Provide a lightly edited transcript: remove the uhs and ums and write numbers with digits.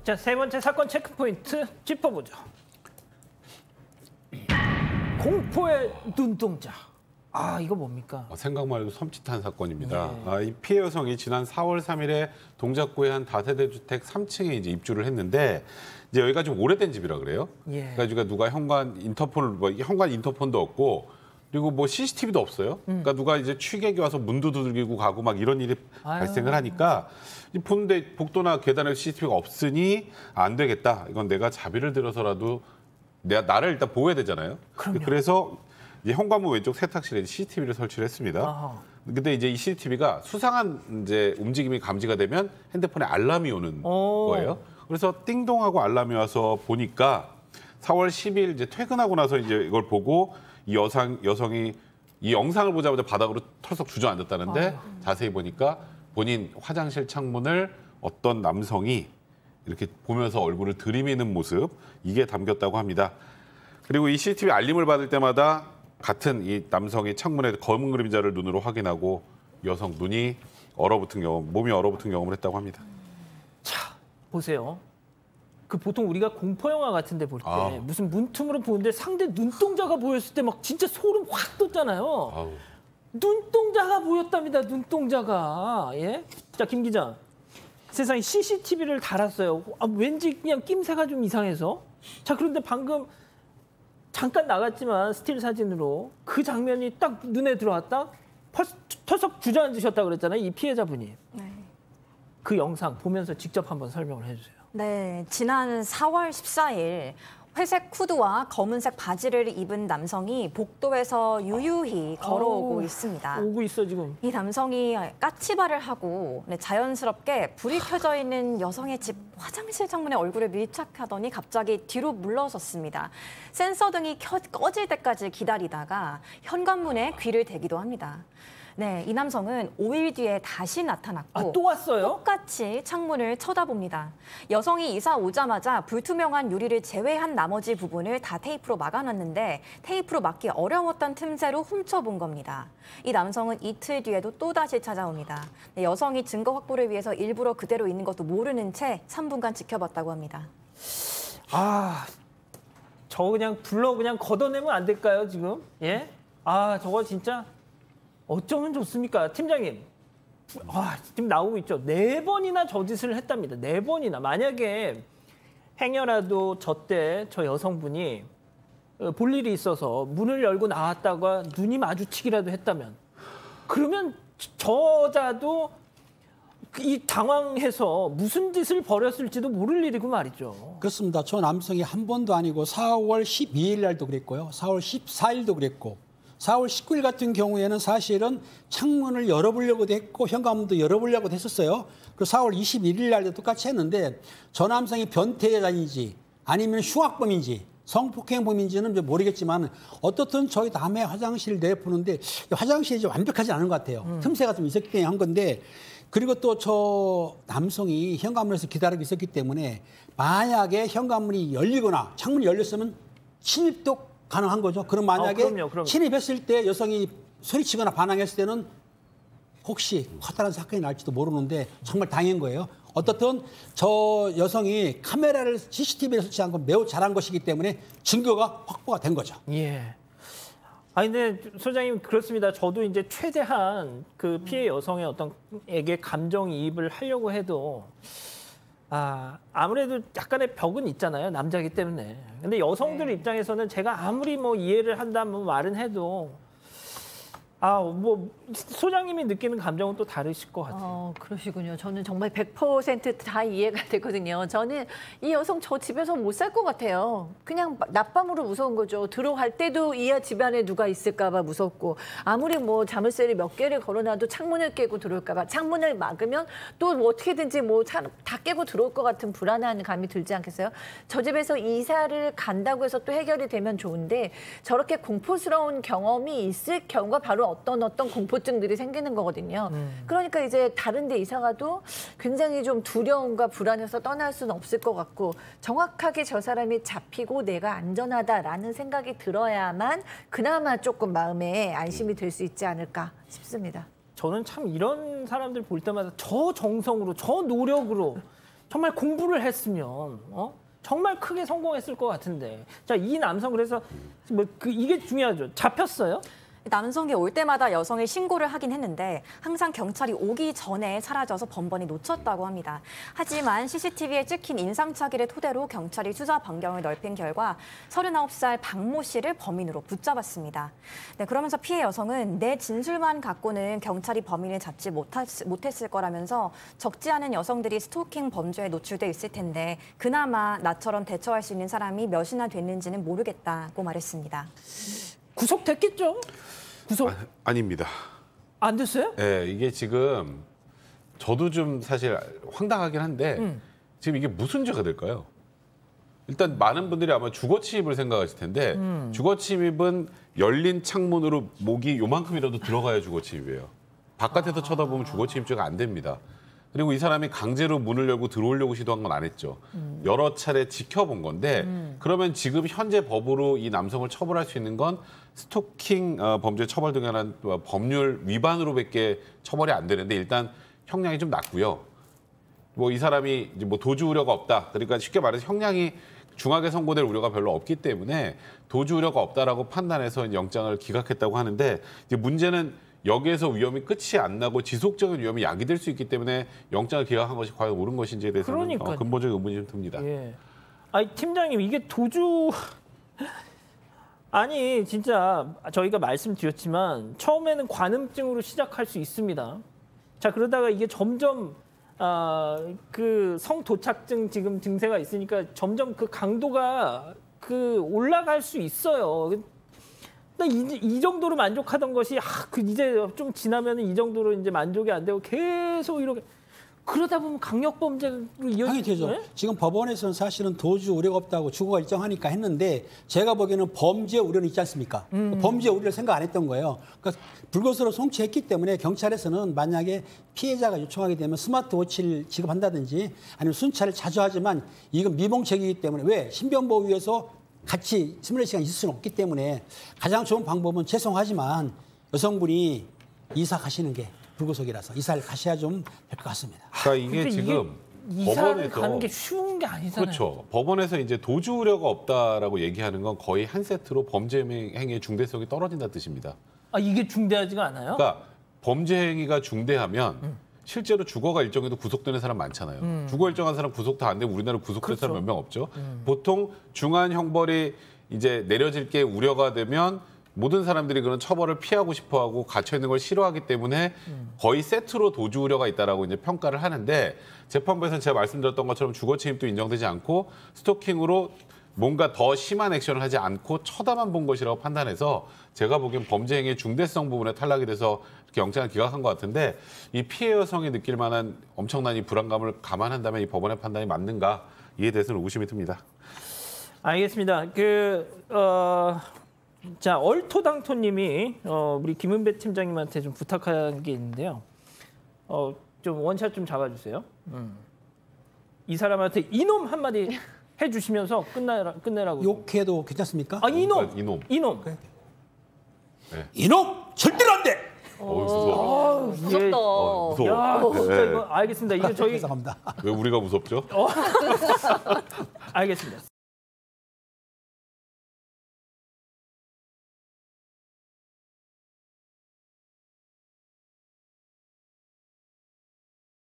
자, 세 번째 사건 체크포인트 짚어보죠. 공포의 눈동자. 이거 뭡니까? 생각만 해도 섬찟한 사건입니다. 네. 이 피해 여성이 지난 4월 3일에 동작구의 한 다세대 주택 3층에 이제 입주를 했는데 이제 여기가 좀 오래된 집이라 그래요. 예. 그러니까 누가 현관 인터폰도 없고 그리고 뭐 CCTV도 없어요. 그러니까 누가 이제 취객이 와서 문도 두들기고 가고 막 이런 일이 발생을 하니까 보는데 복도나 계단에 CCTV가 없으니 안 되겠다. 이건 내가 자비를 들어서라도 나를 일단 보호해야 되잖아요. 그럼요. 그래서 이제 현관문 왼쪽 세탁실에 CCTV를 설치를 했습니다. 근데 이제 이 CCTV가 수상한 이제 움직임이 감지가 되면 핸드폰에 알람이 오는 거예요. 그래서 띵동하고 알람이 와서 보니까 4월 10일 이제 퇴근하고 나서 이제 이걸 보고 이 여성이 이 영상을 보자마자 바닥으로 털썩 주저앉았다는데 자세히 보니까 본인 화장실 창문을 어떤 남성이 이렇게 보면서 얼굴을 들이미는 모습 이게 담겼다고 합니다. 그리고 이 CCTV 알림을 받을 때마다 같은 이 남성이 창문에 검은 그림자를 눈으로 확인하고 여성 눈이 얼어붙은 경험, 몸이 얼어붙은 경험을 했다고 합니다. 자, 보세요. 그 보통 우리가 공포 영화 같은데 볼 때 무슨 문틈으로 보는데 상대 눈동자가 보였을 때 막 진짜 소름 확 돋잖아요. 눈동자가 보였답니다. 눈동자가. 예? 자, 김 기자. 세상에 CCTV를 달았어요. 왠지 그냥 낌새가 좀 이상해서. 자, 그런데 방금 잠깐 나갔지만 스틸 사진으로 그 장면이 딱 눈에 들어왔다. 털썩 주저앉으셨다고 그랬잖아요. 이 피해자분이. 네. 그 영상 보면서 직접 한번 설명을 해주세요. 네, 지난 4월 14일 회색 후드와 검은색 바지를 입은 남성이 복도에서 유유히 걸어오고 있습니다. 오고 있어 지금. 이 남성이 까치발을 하고 자연스럽게 불이 켜져 있는 여성의 집 화장실 창문에 얼굴을 밀착하더니 갑자기 뒤로 물러섰습니다. 센서 등이 꺼질 때까지 기다리다가 현관문에 귀를 대기도 합니다. 네, 이 남성은 5일 뒤에 다시 나타났고 또 왔어요? 똑같이 창문을 쳐다봅니다. 여성이 이사 오자마자 불투명한 유리를 제외한 나머지 부분을 다 테이프로 막아놨는데 테이프로 막기 어려웠던 틈새로 훔쳐본 겁니다. 이 남성은 이틀 뒤에도 또다시 찾아옵니다. 네, 여성이 증거 확보를 위해서 일부러 그대로 있는 것도 모르는 채 3분간 지켜봤다고 합니다. 저 그냥 그냥 걷어내면 안 될까요 지금? 예? 저거 진짜 어쩌면 좋습니까? 팀장님, 지금 나오고 있죠. 4번이나 저 짓을 했답니다. 4번이나. 만약에 행여라도 저 여성분이 볼 일이 있어서 문을 열고 나왔다가 눈이 마주치기라도 했다면 그러면 저자도 이 당황해서 무슨 짓을 벌였을지도 모를 일이고 말이죠. 그렇습니다. 저 남성이 한 번도 아니고 4월 12일 날도 그랬고요. 4월 14일도 그랬고 4월 19일 같은 경우에는 사실은 창문을 열어보려고도 했고 현관문도 열어보려고도 했었어요. 그리고 4월 21일 날도 똑같이 했는데 저 남성이 변태자인지 아니면 흉악범인지 성폭행범인지는 모르겠지만 어떻든 저희 남의 화장실을 내보는데 화장실이 완벽하지 않은 것 같아요. 틈새가 좀 있었기 때문에 한 건데 그리고 또 저 남성이 현관문에서 기다리고 있었기 때문에 만약에 현관문이 열리거나 창문이 열렸으면 침입도 가능한 거죠. 그럼 만약에 그럼요. 침입했을 때 여성이 소리치거나 반항했을 때는 혹시 커다란 사건이 날지도 모르는데 정말 당한 거예요. 어떻든 저 여성이 카메라를 CCTV에 설치한 건 매우 잘한 것이기 때문에 증거가 확보가 된 거죠. 예. 근데 소장님 그렇습니다. 저도 이제 최대한 그 피해 여성의 에게 감정이입을 하려고 해도 아무래도 약간의 벽은 있잖아요. 남자이기 때문에. 근데 여성들 입장에서는 제가 아무리 이해를 한다면 말은 해도 소장님이 느끼는 감정은 또 다르실 것 같아요. 그러시군요. 저는 정말 100%다 이해가 되거든요. 저는 이 여성 저 집에서 못 살 것 같아요. 그냥 낮밤으로 무서운 거죠. 들어갈 때도 이 집안에 누가 있을까 봐 무섭고 아무리 자물쇠를 몇 개를 걸어놔도 창문을 깨고 들어올까 봐 창문을 막으면 또 어떻게든지 다 깨고 들어올 것 같은 불안한 감이 들지 않겠어요? 저 집에서 이사를 간다고 해서 또 해결이 되면 좋은데 저렇게 공포스러운 경험이 있을 경우가 바로 어떤 공포증들이 생기는 거거든요. 그러니까 이제 다른 데 이사 가도 굉장히 좀 두려움과 불안해서 떠날 수는 없을 것 같고 정확하게 저 사람이 잡히고 내가 안전하다라는 생각이 들어야만 그나마 조금 마음에 안심이 될 수 있지 않을까 싶습니다. 저는 참 이런 사람들 볼 때마다 저 정성으로, 저 노력으로 정말 공부를 했으면 정말 크게 성공했을 것 같은데. 자, 이 남성 그래서 이게 중요하죠. 잡혔어요? 남성이 올 때마다 여성이 신고를 하긴 했는데 항상 경찰이 오기 전에 사라져서 번번이 놓쳤다고 합니다. 하지만 CCTV에 찍힌 인상착의를 토대로 경찰이 수사 반경을 넓힌 결과 39살 박모 씨를 범인으로 붙잡았습니다. 네, 그러면서 피해 여성은 내 진술만 갖고는 경찰이 범인을 잡지 못했을 거라면서 적지 않은 여성들이 스토킹 범죄에 노출돼 있을 텐데 그나마 나처럼 대처할 수 있는 사람이 몇이나 됐는지는 모르겠다고 말했습니다. 구속됐겠죠? 아닙니다. 안 됐어요? 네, 이게 지금 저도 좀 사실 황당하긴 한데 지금 이게 무슨 죄가 될까요? 일단 많은 분들이 아마 주거침입을 생각하실 텐데 주거침입은 열린 창문으로 목이 요만큼이라도 들어가야 주거침입이에요. 바깥에서 쳐다보면 주거침입죄가 안 됩니다. 그리고 이 사람이 강제로 문을 열고 들어오려고 시도한 건 안 했죠. 여러 차례 지켜본 건데 그러면 지금 현재 법으로 이 남성을 처벌할 수 있는 건 스토킹 범죄 처벌 등에 관한 법률 위반으로밖에 처벌이 안 되는데 일단 형량이 좀 낮고요. 뭐 이 사람이 이제 뭐 도주 우려가 없다. 그러니까 쉽게 말해서 형량이 중하게 선고될 우려가 별로 없기 때문에 도주 우려가 없다라고 판단해서 영장을 기각했다고 하는데 이제 문제는 여기에서 위험이 끝이 안 나고 지속적인 위험이 야기될 수 있기 때문에 영장을 기각한 것이 과연 옳은 것인지에 대해서는 근본적인 의문이 좀 듭니다. 예. 아니 팀장님 이게 도주 아니 진짜 저희가 말씀드렸지만 처음에는 관음증으로 시작할 수 있습니다. 자 그러다가 이게 점점 그 성도착증 지금 증세가 있으니까 점점 그 강도가 올라갈 수 있어요. 이 정도로 만족하던 것이 이제 좀 지나면 이 정도로 이제 만족이 안 되고 계속 이렇게 그러다 보면 강력범죄로 당연히 되죠. 네? 지금 법원에서는 사실은 도주 우려가 없다고 주거가 일정하니까 했는데 제가 보기에는 범죄 우려는 있지 않습니까? 범죄 우려를 생각 안 했던 거예요. 그러니까 불구스로 송치했기 때문에 경찰에서는 만약에 피해자가 요청하게 되면 스마트워치를 지급한다든지 아니면 순찰을 자주 하지만 이건 미봉책이기 때문에 왜? 신변보호위에서 같이 24시간 있을 수는 없기 때문에 가장 좋은 방법은 죄송하지만 여성분이 이사 가시는 게 불구속이라서 이사를 가셔야 좀 될 것 같습니다. 그러니까 이게 지금 이사를 가는 게 쉬운 게 아니잖아요. 그렇죠. 법원에서 이제 도주 우려가 없다라고 얘기하는 건 거의 한 세트로 범죄 행위의 중대성이 떨어진다는 뜻입니다. 이게 중대하지가 않아요? 그러니까 범죄 행위가 중대하면 실제로 주거가 일정해도 구속되는 사람 많잖아요. 주거 일정한 사람 구속 다 안 되면 우리나라 구속된 그렇죠. 사람 몇 명 없죠. 보통 중한 형벌이 이제 내려질 게 우려가 되면 모든 사람들이 그런 처벌을 피하고 싶어하고 갇혀 있는 걸 싫어하기 때문에 거의 세트로 도주 우려가 있다라고 이제 평가를 하는데 재판부에서는 제가 말씀드렸던 것처럼 주거 침입도 인정되지 않고 스토킹으로 뭔가 더 심한 액션을 하지 않고 쳐다만 본 것이라고 판단해서 제가 보기엔 범죄 행위의 중대성 부분에 탈락이 돼서 이렇게 영장을 기각한 것 같은데 이 피해 여성이 느낄 만한 엄청난 이 불안감을 감안한다면 이 법원의 판단이 맞는가 이에 대해서는 의구심이 듭니다. 알겠습니다. 자 얼토당토님이 우리 김은배 팀장님한테 좀 부탁한 게 있는데요. 좀 원샷 좀 잡아주세요. 이 사람한테 이놈 한마디 해주시면서 끝내라고. 욕해도 괜찮습니까? 이놈. 그래. 네. 이놈 절대로 안 돼. 무서워. 무섭다. 무서워. 야, 진짜 이거 알겠습니다. 이게 저희 죄송합니다. 왜 우리가 무섭죠? 알겠습니다.